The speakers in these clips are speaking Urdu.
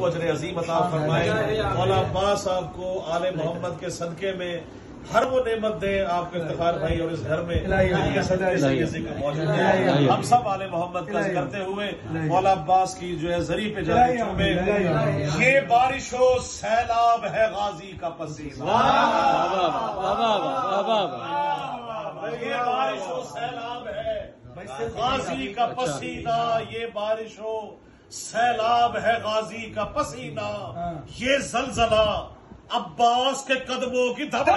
اجر عظیم عطا فرمائے. مولا عباس صاحب کو آل محمد کے صدقے میں ہر وہ نعمت دے. آپ کے افتخار بھائی اور اس گھر میں یہ صدقے سے یہ ذکر موجود ہے. ہم سب آل محمد کا کرتے ہوئے مولا عباس کی جو ہے زری پہ جاتے چومے. یہ بارش و سیلاب ہے غازی کا پسینہ. یہ بارش و سیلاب ہے غازی کا پسینہ. یہ بارش و سیلاب ہے غازی کا پسینہ. یہ زلزلہ عباس کے قدموں کی دھمک.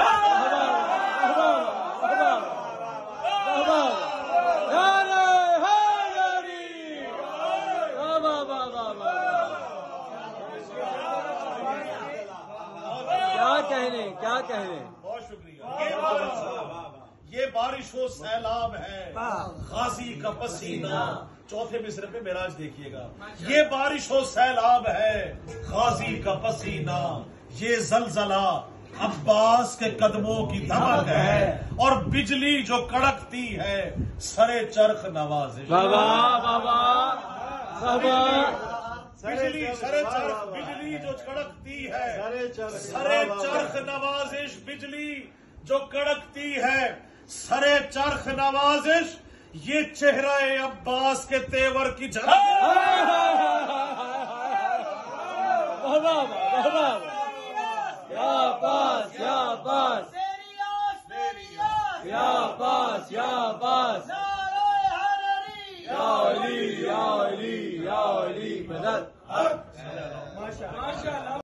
کیا کہنے. بہت شکریہ. یہ بارش و سیلاب ہے غازی کا پسینہ. چوتھے مصرے پہ معراج دیکھیے گا. یہ بارش و سیلاب ہے غازی کا پسینہ. یہ زلزلہ عباس کے قدموں کی دھمک ہے. اور بجلی جو کڑکتی ہے سرے چرخ نوازش. بجلی سرے چرخ بجلی جو کڑکتی ہے سرے چرخ نوازش. بجلی جو کڑکتی ہے سرے چرخ نوازش. یہ چہرہ عباس کے تیور کی جھلک. یا عباس یا عباس یا عباس یا عباس یا علی یا علی یا علی.